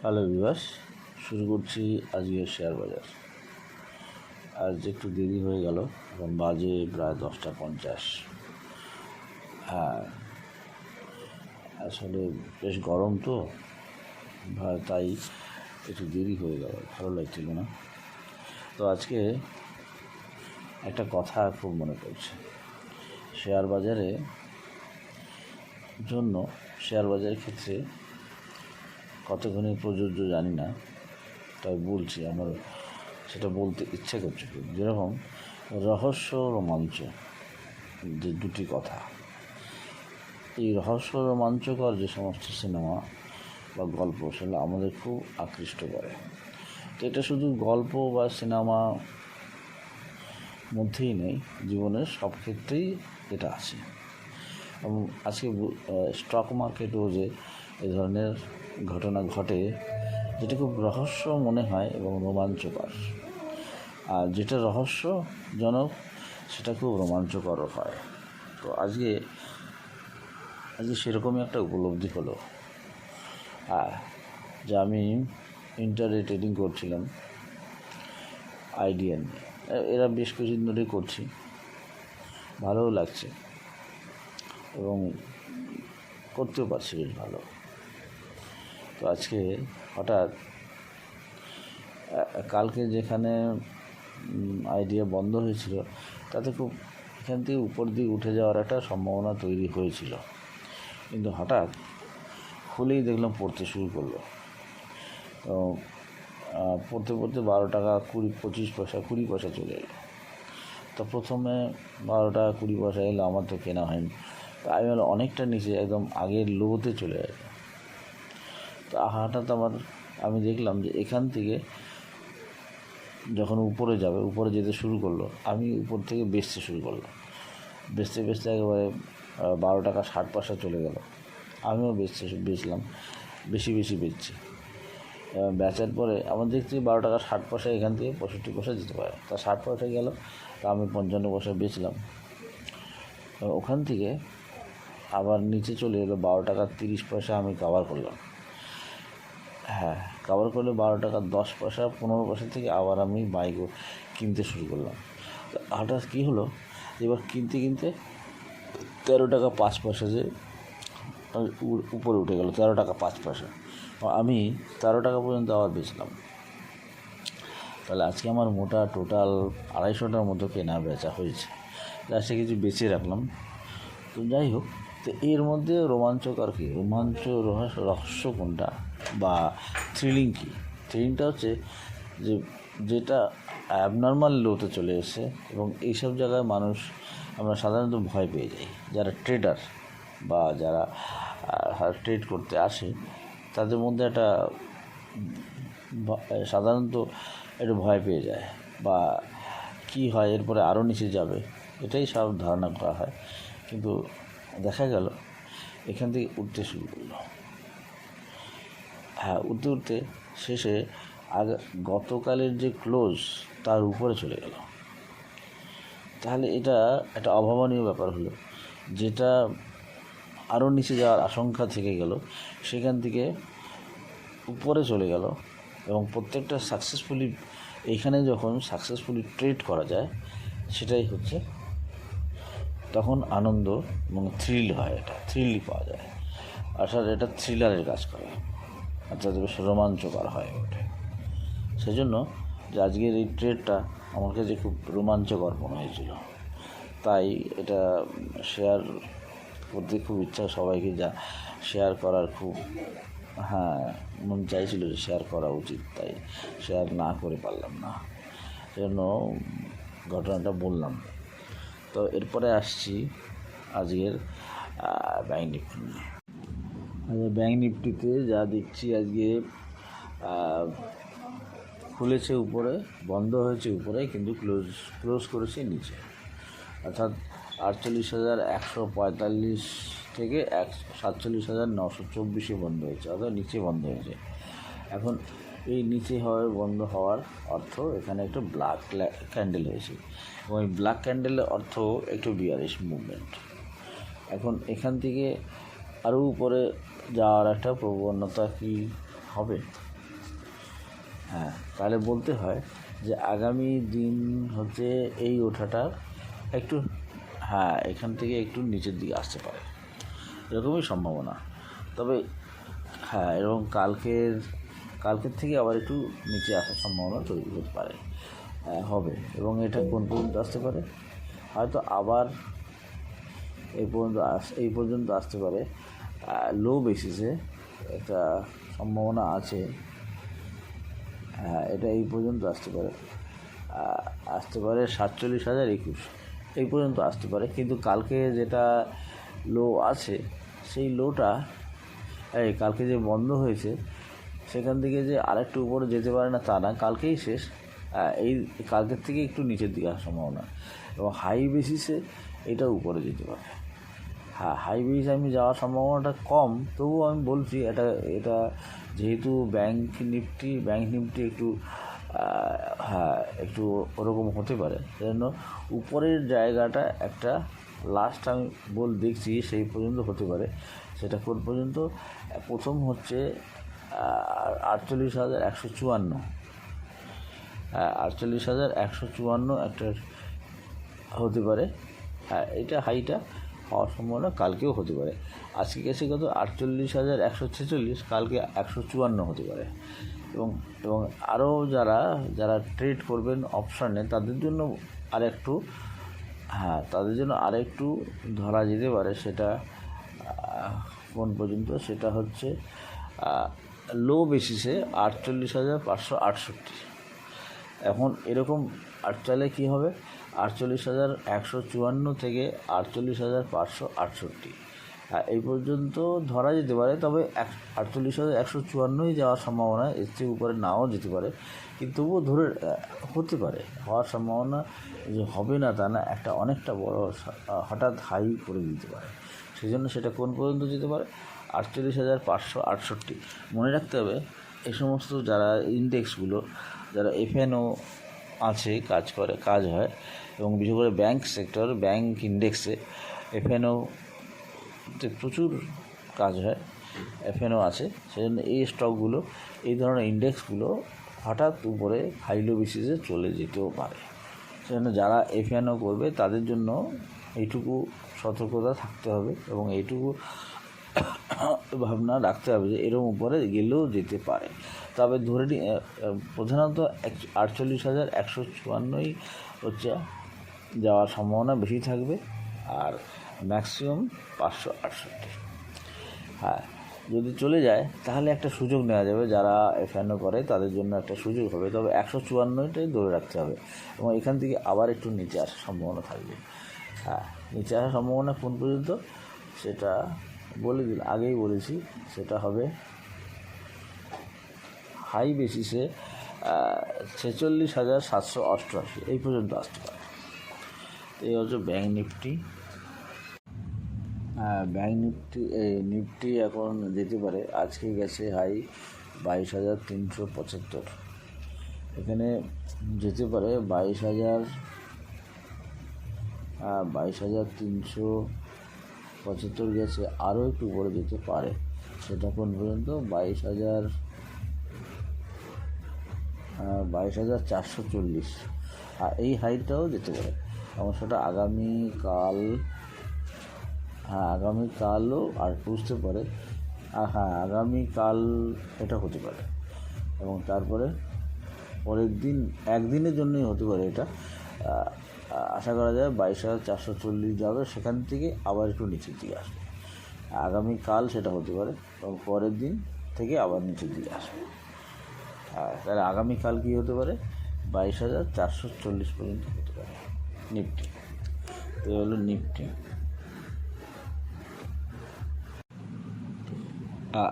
Hello viewers, শুরু করছি আজকের শেয়ার বাজার। আজ একটু দেরি হয়ে গেল, এখন বাজে প্রায় 10:50। হ্যাঁ, আসলে বেশ গরম তো, তাই একটু দেরি হয়ে গেল, ভালো লাগছিল না। তো আজকে একটা কথা খুব মনে পড়ছে। শেয়ার বাজারের বাজারের ক্ষেত্রে কতখানি প্রযোজ্য জানি না, তাই বলছি। আমার সেটা বলতে ইচ্ছে করছে খুব। যেরকম রহস্য, রোমাঞ্চ, যে দুটি কথা, এই রহস্য রোমাঞ্চকর যে সমস্ত সিনেমা বা গল্প, সেগুলো আমাদের খুব আকৃষ্ট করে। তো এটা শুধু গল্প বা সিনেমা মধ্যেই নেই, জীবনের সব ক্ষেত্রেই এটা আছে। এবং আজকে স্টক মার্কেটেও যে এ ধরনের ঘটনা ঘটে, যেটা খুব রহস্য মনে হয় এবং রোমাঞ্চকর। আর যেটা রহস্যজনক, সেটা খুব রোমাঞ্চকরও হয়। তো আজকে সেরকমই একটা উপলব্ধি হলো। যে আমি ইন্টারডে ট্রেডিং করছিলাম আইডিয়া নিয়ে। এরা বেশ কিছুদিন ধরেই করছি, ভালোও লাগছে এবং করতেও পারছি বেশ ভালো। তো আজকে হঠাৎ কালকে যেখানে আইডিয়া বন্ধ হয়েছিল, তাতে খুব এখান থেকে উপর দিকে উঠে যাওয়ার একটা সম্ভাবনা তৈরি হয়েছিল, কিন্তু হঠাৎ খুলেই দেখলাম পড়তে শুরু করলো। তো পড়তে 12 টাকা 20 পয়সা চলে এলো। তো প্রথমে 12 টাকা 20 পয়সা এলো, আমার তো কেনা হয়নি। তো আমি অনেকটা নিচে, একদম আগের লোতে চলে যায়। তো হঠাৎ আমি দেখলাম যে এখান থেকে যখন উপরে যেতে শুরু করলো, আমি উপর থেকে বেচতে শুরু করলাম। বেচতে একেবারে 12 টাকা 60 পয়সা চলে গেল। আমিও বেচলাম, বেশি বেচছি। বেচার পরে আমার দেখছি 12 টাকা 60 পয়সা এখান থেকে 65 পয়সা দিতে পারে। তা 60 পয়সা গেল, তা আমি 55 পয়সা বেচলাম। ওখান থেকে আবার নিচে চলে এলো 12 টাকা 30 পয়সা, আমি কভার করলাম। কভার করলে 12 টাকা 10 পয়সা 15 পয়সা থেকে আবার আমি বাইক কিনতে শুরু করলাম। হঠাৎ কী হলো, এবার কিনতে 13 টাকা 5 পয়সা যে উপরে উঠে গেল, 13 টাকা 5 পয়সা। আমি 13 টাকা পর্যন্ত আবার বেচলাম। তাহলে আজকে আমার মোটা টোটাল 250টার মতো কেনা বেচা হয়েছে। লাস্টে কিছু বেঁচে রাখলাম। তো যাই হোক, তো এর মধ্যে রোমাঞ্চকর কী, রহস্য কোনটা বা থ্রিলিং কী? থ্রিলিংটা হচ্ছে যেটা অ্যাবনর্মাল লোতে চলে এসেছে, এবং এইসব জায়গায় আমরা সাধারণত ভয় পেয়ে যাই। যারা ট্রেডার বা যারা ট্রেড করতে আসে, তাদের মধ্যে একটা সাধারণত একটু ভয় পেয়ে যায়, বা কি হয় এরপরে আরও নিচে যাবে, এটাই সব ধারণা করা হয়। কিন্তু দেখা গেল এখান থেকে উঠতে শুরু করলো। উঠতে শেষে গতকালের যে ক্লোজ, তার উপরে চলে গেল। তাহলে এটা একটা অভাবনীয় ব্যাপার হলো, যেটা আরও নিচে যাওয়ার আশঙ্কা থেকে গেল, সেখান থেকে উপরে চলে গেল। এবং প্রত্যেকটা এইখানে যখন সাকসেসফুলি ট্রেড করা যায়, সেটাই হচ্ছে তখন আনন্দ এবং থ্রিল হয়। এটা থ্রিলই পাওয়া যায়, আসলে এটা থ্রিলারের কাজ করে, অর্থাৎ বেশ রোমাঞ্চকর হয় ওঠে। সেজন্য যে আজকের এই ট্রেডটা আমার কাছে খুব রোমাঞ্চকর মনে হয়েছিল, তাই এটা শেয়ার করতে খুব ইচ্ছা, সবাইকে শেয়ার করার খুব মন চাইছিল যে শেয়ার করা উচিত, তাই শেয়ার না করে পারলাম না, সেজন্য ঘটনাটা বললাম। তো এরপরে আসছি আজকের ব্যাংক নিফটি নিয়ে। ব্যাংক নিফটিতে যা দেখছি, আজকে খুলেছে উপরে, বন্ধ হয়েছে উপরে, কিন্তু ক্লোজ করেছে নিচে, অর্থাৎ 48,145 থেকে 47,924 বন্ধ হয়েছে, অর্থাৎ নিচে বন্ধ হয়েছে। এখন এই নিচে বন্ধ হওয়ার অর্থ এখানে একটু ব্ল্যাক ক্যান্ডেল হয়েছে, এবং এই ব্ল্যাক ক্যান্ডেলের অর্থ একটু বিয়ারিশ মুভমেন্ট। এখন এখান থেকে আরও উপরে যাওয়ার একটা প্রবণতা কি হবে? হ্যাঁ, তাহলে বলতে হয় যে আগামী দিন হচ্ছে এই ওঠাটা একটু, হ্যাঁ, এখান থেকে একটু নিচের দিকে আসতে পারে, এরকমই সম্ভাবনা। তবে হ্যাঁ, এবং কালকের থেকে আবার একটু নিচে আসার সম্ভাবনা তৈরি হতে পারে, হবে। এবং এটা কোন পর্যন্ত আসতে পারে? হয়তো আবার এই পর্যন্ত আসতে পারে, লো বেসিসে একটা সম্ভাবনা আছে। হ্যাঁ, এটা এই পর্যন্ত আসতে পারে 47,021 এই পর্যন্ত আসতে পারে। কিন্তু কালকে যেটা লো আছে সেই লোটা, কালকে যে বন্ধ হয়েছে সেখান থেকে যে আরেকটু উপরে যেতে পারে না তা না, কালকেই শেষ। এই কালকের থেকে একটু নিচের দিকে আসার সম্ভাবনা, এবং হাই বেসিসে এটা উপরে যেতে পারে। হ্যাঁ, হাই বেসিস আমি যাওয়ার সম্ভাবনাটা কম, তবুও আমি বলছি এটা যেহেতু ব্যাংক নিফটি একটু হ্যাঁ একটু ওরকম হতে পারে, সেজন্য উপরের জায়গাটা একটা লাস্ট আমি দেখছি সেই পর্যন্ত হতে পারে। সেটা কোন পর্যন্ত? প্রথম হচ্ছে 48,154, 48,154 একটা হতে পারে। হ্যাঁ, এটা হাইটা হওয়ার সম্ভাবনা কালকেও হতে পারে। আজকে গেছে কত? 48,146, কালকে 154 হতে পারে। এবং আরও যারা ট্রেড করবেন অপশানে তাদের জন্য আরেকটু ধরা যেতে পারে। সেটা কোন পর্যন্ত? সেটা হচ্ছে লো বেসিসে 48,568। এখন এরকম চাইলে কী হবে? 48,154 থেকে 48,568 এই পর্যন্ত ধরা যেতে পারে। তবে 48,154 যাওয়ার সম্ভাবনা, এর চেয়ে উপরে নাও যেতে পারে, কিন্তু তবুও ধরে হতে পারে। হওয়ার সম্ভাবনা যে হবে না তা না, একটা অনেকটা বড় হঠাৎ হাই করে দিতে পারে। সেই জন্য সেটা কোন পর্যন্ত যেতে পারে? 48,568। মনে রাখতে হবে এই সমস্ত যারা ইন্ডেক্সগুলো, যারা এফএনও আছে, কাজ হয়, এবং বিশেষ করে ব্যাংক ইন্ডেক্সে এফএনওতে প্রচুর কাজ হয়, এফএনও আছে। সেজন্য এই স্টকগুলো, এই ধরনের ইন্ডেক্সগুলো হঠাৎ উপরে হাই লো বেসিসে চলে যেতেও পারে। সেজন্য যারা এফএনও করবে তাদের জন্য এইটুকু সতর্কতা থাকতে হবে, এবং এইটুকু ভাবনা রাখতে হবে যে এরকম উপরে গেলেও যেতে পারে। তবে ধরে নিই প্রধানত 48,154 হচ্ছে যাওয়ার সম্ভাবনা বেশি থাকবে, আর ম্যাক্সিমাম 568। হ্যাঁ, যদি চলে যায় তাহলে একটা সুযোগ নেওয়া যাবে, যারা এফএনও করে তাদের জন্য একটা সুযোগ হবে। তবে 154টাই ধরে রাখতে হবে, এবং এখান থেকে আবার একটু নিচে আসার সম্ভাবনা থাকবে। হ্যাঁ, নিচে আসার সম্ভাবনা কোন পর্যন্ত সেটা আগেই বলেছি। সেটা হবে হাই বেসিসে 46,788 এই পর্যন্ত আসতে পারে। এই হচ্ছে ব্যাংক নিফটি। নিফটি এখন যেতে পারে, আজকে গেছে হাই 22,375, এখানে যেতে পারে 22,375 গেছে, আরও একটু উপরে যেতে পারে। সেটা কোন পর্যন্ত? 22,440, আর এই হাইটটাও যেতে পারে, এবং সেটা আগামীকালও আর বুঝতে পারে। আগামীকাল এটা হতে পারে, এবং তারপরে পরের দিন একদিনের জন্যই হতে পারে। এটা আশা করা যায় 22,440 যাবে, সেখান থেকে আবার একটু নিচের দিকে আসবে। আগামীকাল সেটা হতে পারে, এবং পরের দিন থেকে আবার নিচের দিকে আসবে। তাহলে আগামীকাল কী হতে পারে? 22,440 পর্যন্ত হতে পারে নিফটি। তো হলো নিফটি।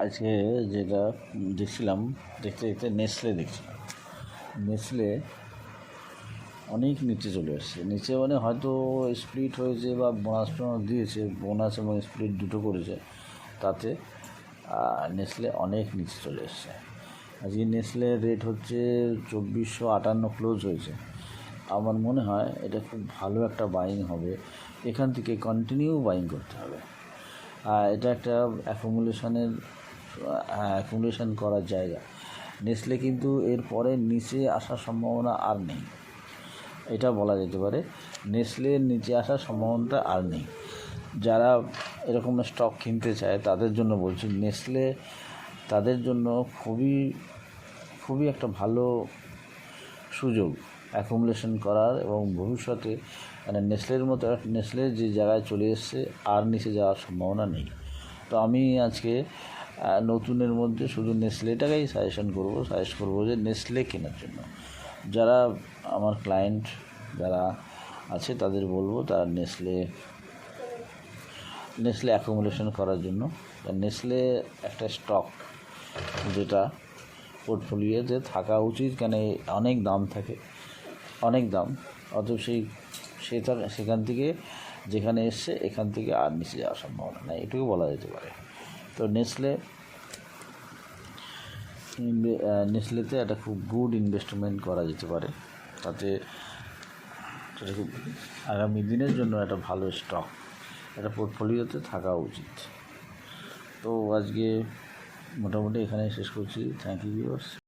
আজকে যেটা দেখছিলাম, দেখতে নেসলে অনেক নিচে চলে এসছে। নিচে মানে হয়তো স্প্লিট হয়েছে বা বোনাস দিয়েছে, বোনাস এবং স্প্লিট দুটো করেছে, তাতে নেসলে অনেক নিচে চলে এসছে। আজকে নেসলের রেট হচ্ছে 2458 ক্লোজ হয়েছে। আমার মনে হয় এটা খুব ভালো একটা বাইং হবে, এখান থেকে কন্টিনিউ বাইং করতে হবে। এটা একটা অ্যাকুমুলেশন করার জায়গা। নেসলে কিন্তু এরপরে নিচে আসার সম্ভাবনা আর নেই, এটা বলা যেতে পারে। নেসলের নিচে আসার সম্ভাবনাটা আর নেই। যারা এরকম স্টক কিনতে চায় তাদের জন্য বলছি, নেসলে তাদের জন্য খুবই একটা ভালো সুযোগ অ্যাকুমুলেশন করার, এবং ভবিষ্যতে মানে নেসলের যে জায়গায় চলে এসছে আর নিচে যাওয়ার সম্ভাবনা নেই। তো আমি আজকে নতুনের মধ্যে শুধু নেসলেটাকেই সাজেস্ট করবো যে নেসলে কেনার জন্য। যারা আমার ক্লায়েন্ট যারা আছে তাদের বলবো তারা নেসলে অ্যাকুমুলেশন করার জন্য। নেসলে একটা স্টক যেটা পোর্টফোলিওতে থাকা উচিত, কেন অনেক দাম থাকে, অনেক দাম, অথচ সেখান থেকে যেখানে এসছে এখান থেকে আর নিচে যাওয়ার সম্ভাবনা নেই, এটুকু বলা যেতে পারে। তো নেসলেতে একটা খুব গুড ইনভেস্টমেন্ট করা যেতে পারে, তাতে সেটা খুব আগামী দিনের জন্য একটা ভালো স্টক একটা পোর্টফোলিওতে থাকা উচিত। তো আজকে মোটামুটি এখানেই শেষ করছি। Thank you viewers.